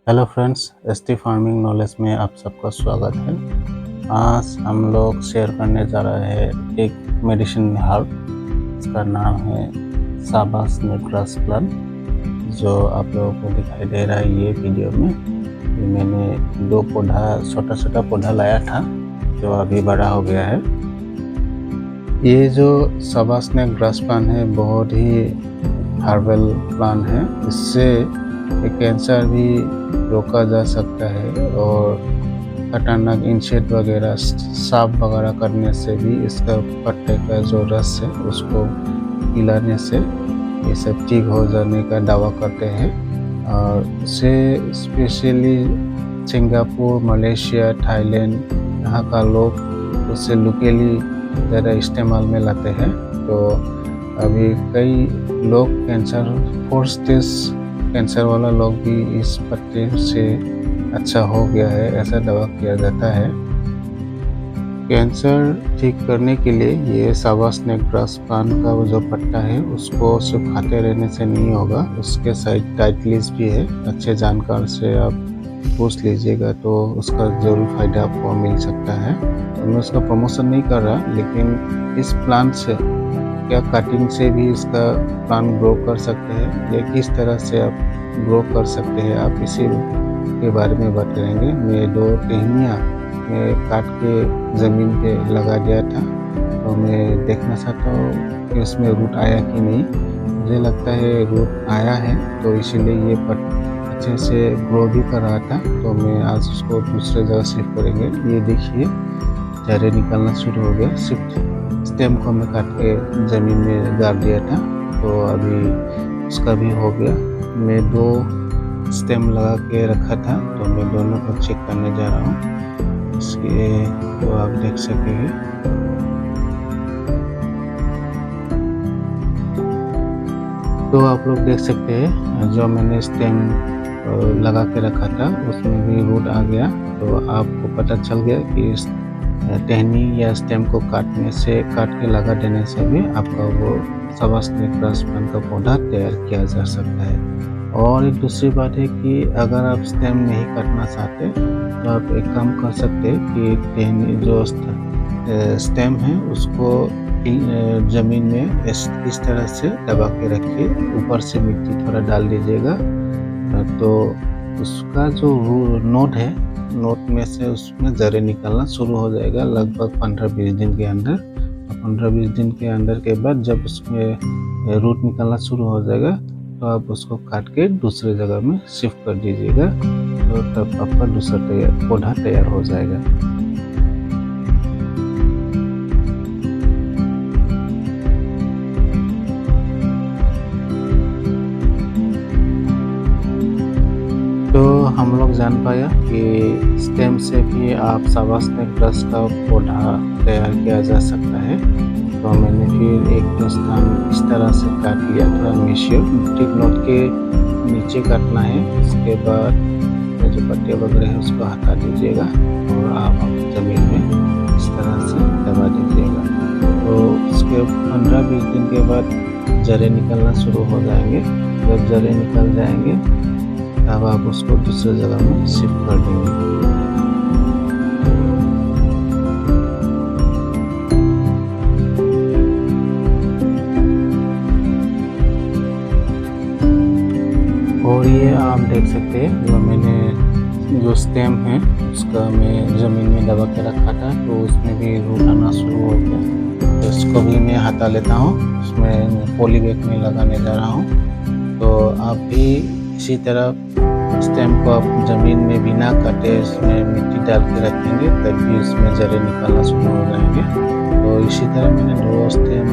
Hello friends, ST farming knowledge में आप सबका स्वागत है। आज हम लोग शेयर करने जा रहे हैं एक मेडिसिन हर्ब। इसका नाम है साबा स्नेक ग्रास प्लांट, जो आप लोगों को दिखाई दे रहा है ये वीडियो में। ये मैंने दो पौधा छोटा पौधा लाया था जो अभी बड़ा हो गया है। ये जो साबा स्नेक ग्रास प्लांट है बहुत ही हर्बल प्लांट है। इससे कैंसर भी रोका जा सकता है और खतरनाक इंसेक्ट वगैरह सांप वगैरह करने से भी इसका पत्ते का जो रस है उसको पिलाने से ये सब ठीक हो जाने का दावा करते हैं। और इसे स्पेशली सिंगापुर, मलेशिया, थाईलैंड यहाँ का लोग उससे लोकली ज़्यादा इस्तेमाल में लाते हैं। तो अभी कई लोग कैंसर वाला लोग भी इस पत्ते से अच्छा हो गया है, ऐसा दावा किया जाता है। कैंसर ठीक करने के लिए ये साबा स्नेक ग्रास प्लांट का जो पत्ता है उसको सिर्फ खाते रहने से नहीं होगा, उसके साइड डाइटलीज भी है। अच्छे जानकार से आप पूछ लीजिएगा तो उसका जरूर फायदा आपको मिल सकता है। तो मैं उसका प्रमोशन नहीं कर रहा, लेकिन इस प्लांट से क्या कटिंग से भी इसका प्लांट ग्रो कर सकते हैं या किस तरह से आप ग्रो कर सकते हैं, आप इसी के बारे में बात करेंगे। मैं 2 टहनियाँ मैं काट के ज़मीन पे लगा दिया था, तो मैं देखना चाहता हूँ कि उसमें रूट आया कि नहीं। मुझे लगता है रूट आया है, तो इसीलिए ये अच्छे से ग्रो भी कर रहा था। तो मैं आज उसको दूसरे जगह शिफ्ट करेंगे। ये देखिए जड़ें निकलना शुरू हो गया। सिर्फ स्टेम को मैं काट के ज़मीन में गाड़ दिया था, तो अभी उसका भी हो गया। मैं 2 स्टेम लगा के रखा था, तो मैं दोनों को चेक करने जा रहा हूँ। इसके तो आप देख सकेंगे। तो आप लोग देख सकते हैं जो मैंने स्टेम लगा के रखा था उसमें भी रूट आ गया। तो आपको पता चल गया कि इस टहनी या स्टेम को काट के लगा देने से भी आपका वो साबा स्नेक ग्रास प्लांट का पौधा तैयार किया जा सकता है। और एक दूसरी बात है कि अगर आप स्टेम नहीं काटना चाहते तो आप एक काम कर सकते हैं कि टहनी जो स्टेम है उसको ज़मीन में इस तरह से दबा के रखिए, ऊपर से मिट्टी थोड़ा डाल दीजिएगा। तो उसका जो नोट है, नोट में से उसमें जड़ें निकलना शुरू हो जाएगा लगभग 15-20 दिन के अंदर। 15-20 दिन के अंदर के बाद जब उसमें रूट निकलना शुरू हो जाएगा तो आप उसको काट के दूसरे जगह में शिफ्ट कर दीजिएगा, तो तब आपका दूसरा पौधा तैयार हो जाएगा। तो हम लोग जान पाया कि स्टेम से भी आप साबा स्नेक ग्रास का पौधा तैयार किया जा सकता है। तो मैंने फिर एक स्थान इस तरह से काट लिया, थोड़ा ठीक नोट के नीचे काटना है। उसके बाद जो पत्ते वगैरह है उसको हटा दीजिएगा और आप ज़मीन में इस तरह से दबा दीजिएगा। तो उसके 15-20 दिन के बाद जड़ें निकलना शुरू हो जाएंगे। जब जड़ें निकल जाएंगे तब आप उसको दूसरे जगह में शिफ्ट कर देंगे। और ये आप देख सकते हैं जो मैंने जो स्टेम है उसका मैं ज़मीन में दबा के रखा था, तो उसमें भी रूट आना शुरू हो गया। तो इसको भी मैं हटा लेता हूँ, उसमें पॉली बैग में लगाने जा रहा हूँ। तो आप भी इसी तरह स्टेम को आप ज़मीन में बिना काटे इसमें मिट्टी डाल के रखेंगे, तभी इसमें जड़ें निकलना शुरू हो जाएंगे। तो इसी तरह मैंने 2 स्टेम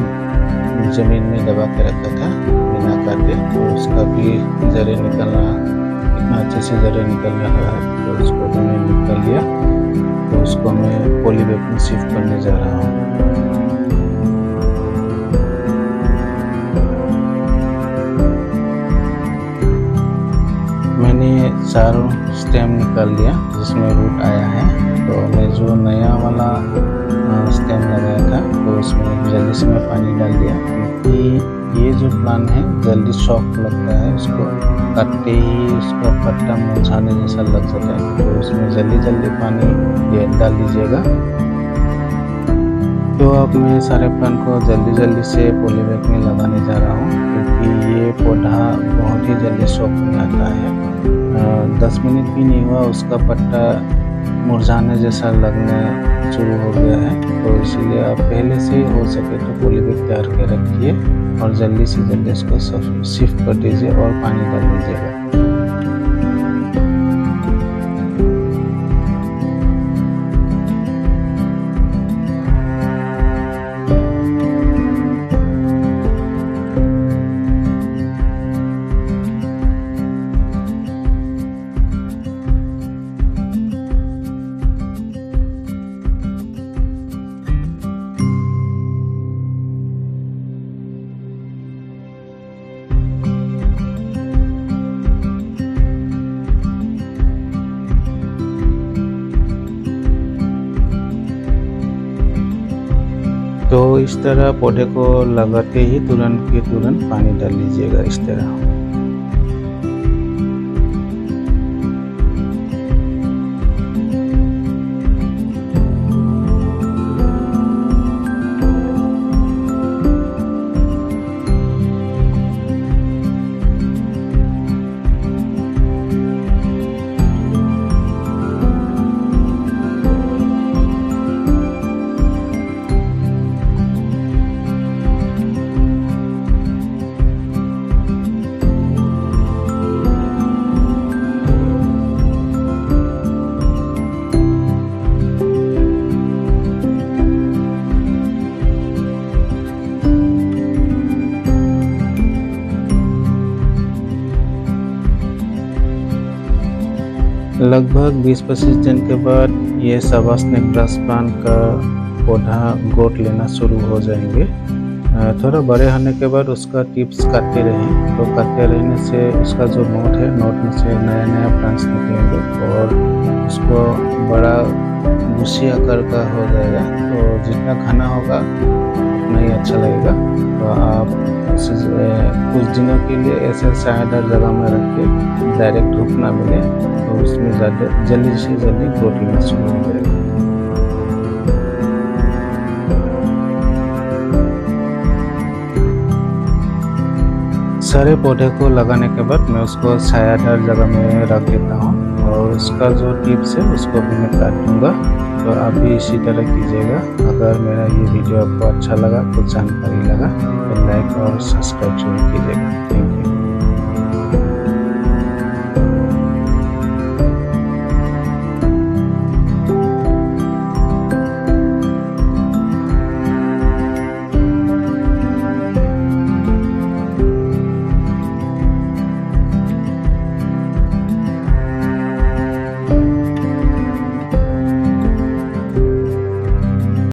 ज़मीन में दबा के रखा था बिना काटे, तो उसका भी जड़ें निकलना इतना अच्छे से जड़ें निकल रहा है। तो उसको मैंने निकाल लिया, तो उसको मैं पॉली बैग में शिफ्ट करने जा रहा हूँ। मैंने 4 स्टेम निकाल लिया जिसमें रूट आया है। तो मैं जो नया वाला स्टेम लगाया था तो उसमें जल्दी से मैं पानी डाल दिया। मिट्टी ये जो प्लांट है जल्दी शॉक लगता है, उसको काटते ही उसका पत्ता मुरझाने जैसा लग जाता है, तो उसमें जल्दी जल्दी पानी डाल दीजिएगा। तो अब मैं सारे प्लांट को जल्दी जल्दी से पॉली बैग में लगाने जा रहा हूँ, क्योंकि ये पौधा बहुत ही जल्दी शॉक में आता है। 10 मिनट भी नहीं हुआ उसका पत्ता मुरझाने जैसा लगने शुरू हो गया है, तो इसीलिए आप पहले से ही हो सके तो पॉली बैग तैयार के रखिए और जल्दी से जल्दी इसको शिफ्ट कर दीजिए और पानी डाल दीजिएगा। तो इस तरह पौधे को लगाते ही तुरंत के तुरंत पानी डाल लीजिएगा इस तरह। लगभग 20-25 दिन के बाद ये सावा स्नेक ग्रास प्लांट का पौधा ग्रोथ लेना शुरू हो जाएंगे। थोड़ा बड़े होने के बाद उसका टिप्स काटते रहें, तो काटते रहने से उसका जो नोट है, नोट में से नया नया प्लांट्स निकलेंगे और उसको बड़ा गुस्सी आकार का हो जाएगा, तो जितना खाना होगा उतना ही अच्छा लगेगा। तो आप कुछ दिनों के लिए ऐसे छायादार जगह में रख के डायरेक्ट धूप ना मिले, तो उसमें जल्दी से जल्दी ग्रोथ लेना शुरू हो जाएगा। सारे पौधे को लगाने के बाद मैं उसको छायादार जगह में रख देता हूँ और उसका जो टिप्स है उसको भी मैं काट दूँगा। तो आप भी इसी तरह कीजिएगा। अगर मेरा ये वीडियो आपको अच्छा लगा, कुछ जानकारी लगा, तो लाइक और सब्सक्राइब जरूर कीजिएगा। Thank you.